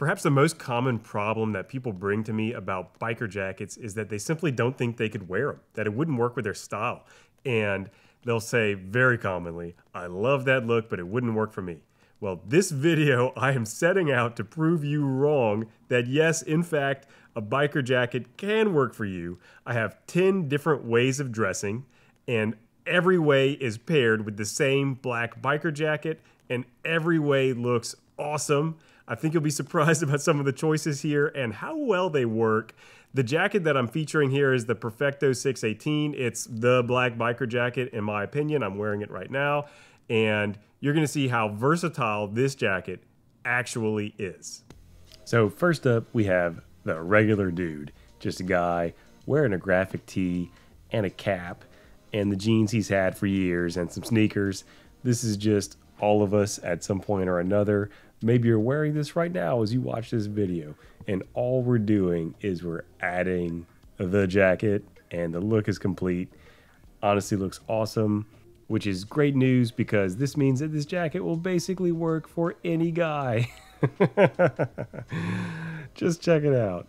Perhaps the most common problem that people bring to me about biker jackets is that they simply don't think they could wear them, that it wouldn't work with their style. And they'll say very commonly, I love that look, but it wouldn't work for me. Well, this video, I am setting out to prove you wrong that yes, in fact, a biker jacket can work for you. I have 10 different ways of dressing, and every way is paired with the same black biker jacket, and every way looks awesome. I think you'll be surprised about some of the choices here and how well they work. The jacket that I'm featuring here is the Perfecto 618. It's the black biker jacket, in my opinion. I'm wearing it right now, and you're gonna see how versatile this jacket actually is. So first up, we have the regular dude, just a guy wearing a graphic tee and a cap and the jeans he's had for years and some sneakers. This is just all of us at some point or another. Maybe you're wearing this right now as you watch this video, and all we're doing is we're adding the jacket and the look is complete. Honestly, looks awesome, which is great news because this means that this jacket will basically work for any guy. Just check it out.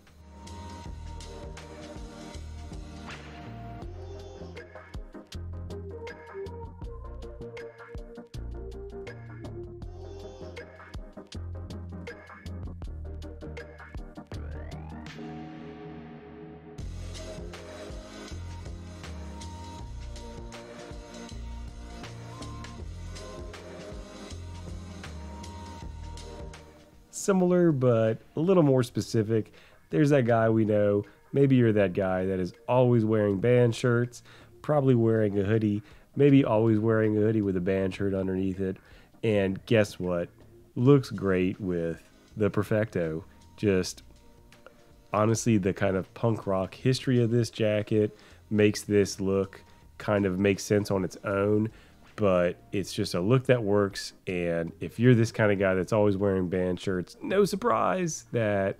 Similar, but a little more specific. There's that guy we know. Maybe you're that guy that is always wearing band shirts, probably wearing a hoodie, maybe always wearing a hoodie with a band shirt underneath it. And guess what? Looks great with the Perfecto. Just honestly, the kind of punk rock history of this jacket makes this look kind of make sense on its own. But it's just a look that works, and if you're this kind of guy that's always wearing band shirts, no surprise that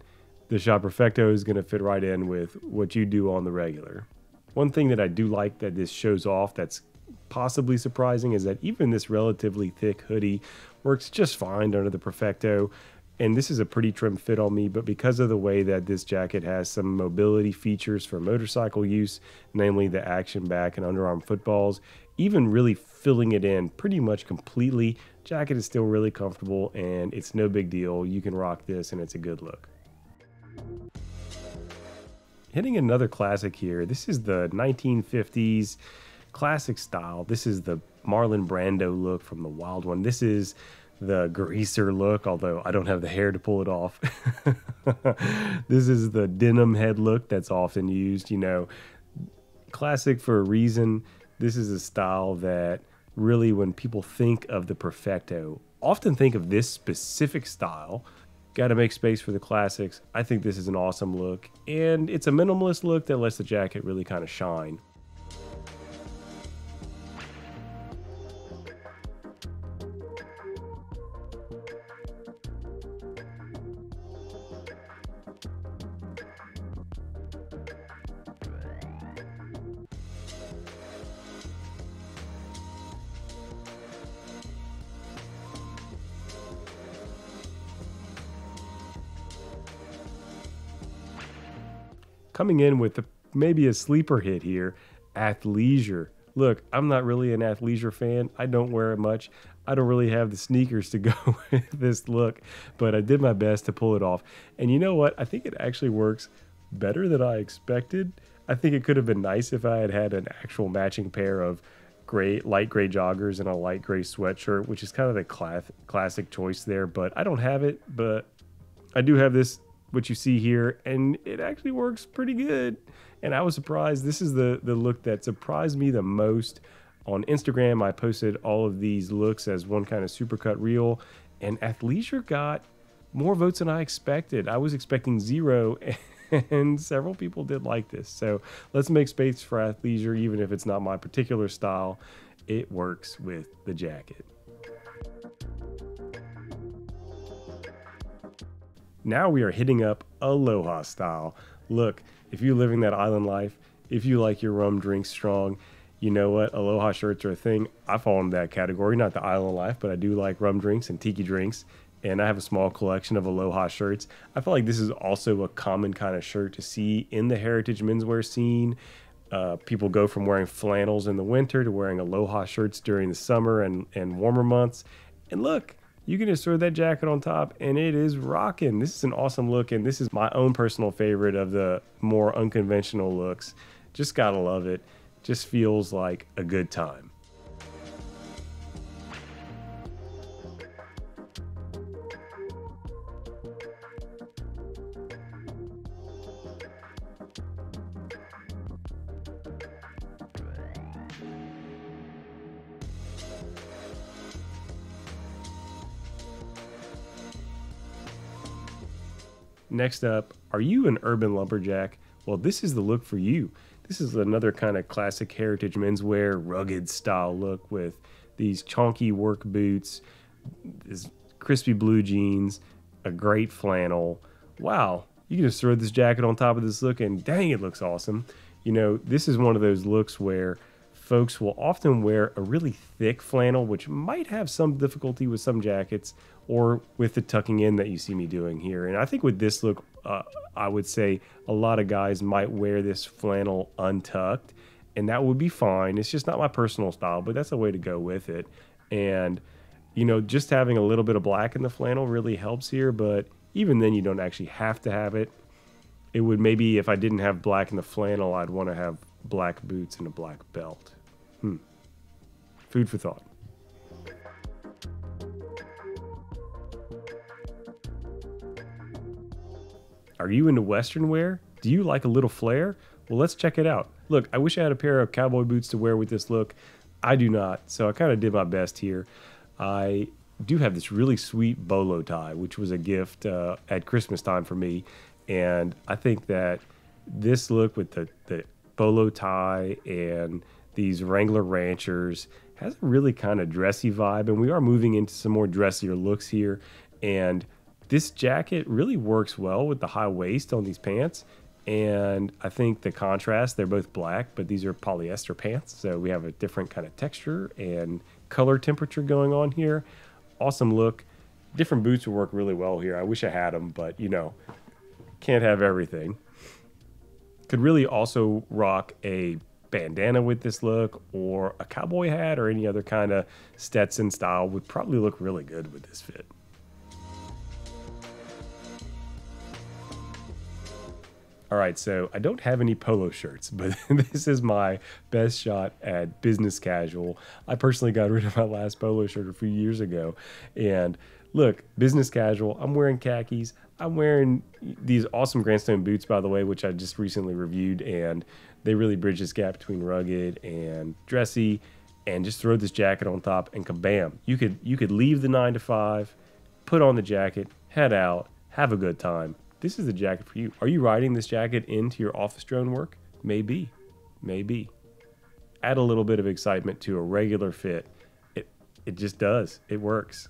the Shop Perfecto is going to fit right in with what you do on the regular. One thing that I do like that this shows off that's possibly surprising is that even this relatively thick hoodie works just fine under the Perfecto. And this is a pretty trim fit on me, but because of the way that this jacket has some mobility features for motorcycle use, namely the action back and underarm footballs, even really filling it in pretty much completely, jacket is still really comfortable and it's no big deal. You can rock this and it's a good look. Hitting another classic here, this is the 1950s classic style. This is the Marlon Brando look from the Wild One. This is the greaser look, although I don't have the hair to pull it off. This is the denim head look that's often used, you know, classic for a reason. This is a style that really, when people think of the Perfecto, often think of this specific style. Got to make space for the classics. I think this is an awesome look, and it's a minimalist look that lets the jacket really kind of shine. Coming in with maybe a sleeper hit here, Athleisure. Look, I'm not really an Athleisure fan. I don't wear it much. I don't really have the sneakers to go with this look, but I did my best to pull it off. And you know what? I think it actually works better than I expected. I think it could have been nice if I had had an actual matching pair of light gray joggers and a light gray sweatshirt, which is kind of the classic choice there, but I don't have it. But I do have this, what you see here, and it actually works pretty good. And I was surprised. This is the look that surprised me the most. On Instagram, I posted all of these looks as one kind of supercut reel, and Athleisure got more votes than I expected. I was expecting 0, and several people did like this. So let's make space for Athleisure, even if it's not my particular style. It works with the jacket. Now we are hitting up Aloha style. Look, if you're living that island life, if you like your rum drinks strong, you know what? Aloha shirts are a thing. I fall in that category, not the island life, but I do like rum drinks and tiki drinks. and I have a small collection of Aloha shirts. I feel like this is also a common kind of shirt to see in the heritage menswear scene. People go from wearing flannels in the winter to wearing Aloha shirts during the summer and warmer months. And look, you can just throw that jacket on top and it is rocking. This is an awesome look, and this is my own personal favorite of the more unconventional looks. Just gotta love it. Just feels like a good time. Next up, are you an urban lumberjack? Well, this is the look for you. This is another kind of classic heritage menswear, rugged style look with these chonky work boots, this crispy blue jeans, a great flannel. Wow, you can just throw this jacket on top of this look and dang, it looks awesome. You know, this is one of those looks where folks will often wear a really thick flannel, which might have some difficulty with some jackets or with the tucking in that you see me doing here. And I think with this look, I would say a lot of guys might wear this flannel untucked, and that would be fine. It's just not my personal style, but that's a way to go with it. And, you know, just having a little bit of black in the flannel really helps here, but even then you don't actually have to have it. It would maybe, if I didn't have black in the flannel, I'd want to have black boots and a black belt. Food for thought. Are you into Western wear? Do you like a little flair? Well, let's check it out. Look, I wish I had a pair of cowboy boots to wear with this look. I do not, so I kind of did my best here. I do have this really sweet bolo tie, which was a gift at Christmas time for me. And I think that this look with the bolo tie and these Wrangler Ranchers has a really kind of dressy vibe. And we are moving into some more dressier looks here. And this jacket really works well with the high waist on these pants. And I think the contrast, they're both black, but these are polyester pants. So we have a different kind of texture and color temperature going on here. Awesome look. Different boots would work really well here. I wish I had them, but you know, can't have everything. Could really also rock a bandana with this look, or a cowboy hat, or any other kind of Stetson style would probably look really good with this fit. All right, so I don't have any polo shirts, but this is my best shot at business casual. I personally got rid of my last polo shirt a few years ago. And look, business casual, I'm wearing khakis. I'm wearing these awesome Grandstone boots, by the way, which I just recently reviewed, and they really bridge this gap between rugged and dressy. And just throw this jacket on top and kabam. You could leave the 9 to 5, put on the jacket, head out, have a good time. This is the jacket for you. Are you riding this jacket into your office drone work? Maybe. Maybe. Add a little bit of excitement to a regular fit. It just does. It works.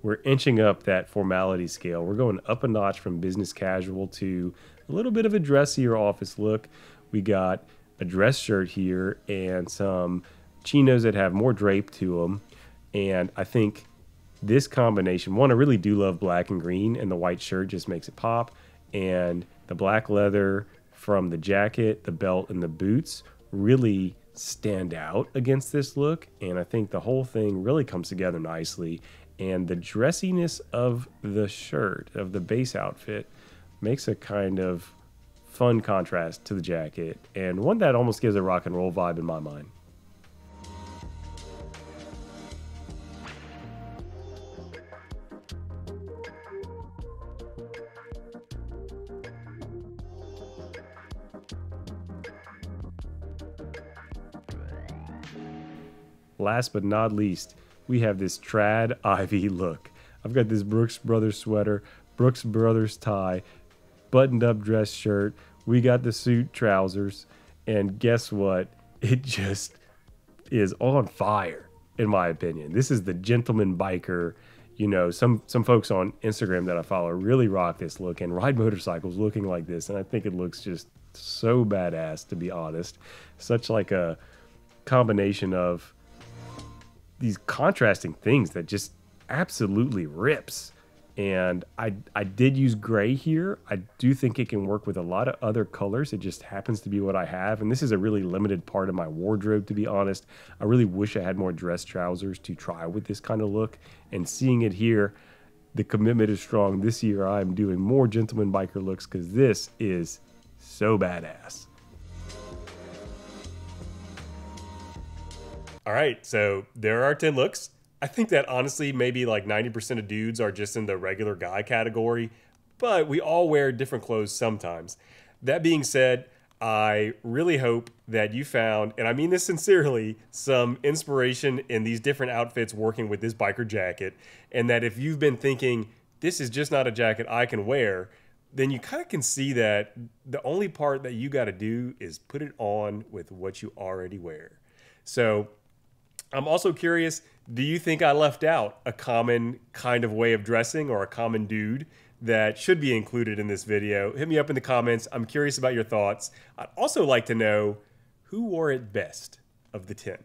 We're inching up that formality scale. We're going up a notch from business casual to a little bit of a dressier office look. We got a dress shirt here and some chinos that have more drape to them. And I think this combination, one, I really do love black and green, and the white shirt just makes it pop. And the black leather from the jacket, the belt, and the boots really stand out against this look. And I think the whole thing really comes together nicely. And the dressiness of the shirt, of the base outfit, makes a kind of fun contrast to the jacket, and one that almost gives a rock and roll vibe in my mind. Last but not least, we have this trad ivy look. I've got this Brooks Brothers sweater, Brooks Brothers tie, buttoned up dress shirt. We got the suit trousers, and guess what? It just is on fire. in my opinion. This is the gentleman biker. You know, some folks on Instagram that I follow really rock this look and ride motorcycles looking like this, and I think it looks just so badass, to be honest. Such like a combination of these contrasting things that just absolutely rips. And I did use gray here. I do think it can work with a lot of other colors. It just happens to be what I have. And this is a really limited part of my wardrobe, to be honest. I really wish I had more dress trousers to try with this kind of look. And seeing it here, the commitment is strong. This year I'm doing more gentleman biker looks because this is so badass. All right, so there are 10 looks. I think that honestly, maybe like 90% of dudes are just in the regular guy category, but we all wear different clothes sometimes. That being said, I really hope that you found, and I mean this sincerely, some inspiration in these different outfits working with this biker jacket, and that if you've been thinking, this is just not a jacket I can wear, then you kind of can see that the only part that you got to do is put it on with what you already wear. So I'm also curious, do you think I left out a common kind of way of dressing or a common dude that should be included in this video? Hit me up in the comments. I'm curious about your thoughts. I'd also like to know who wore it best of the 10.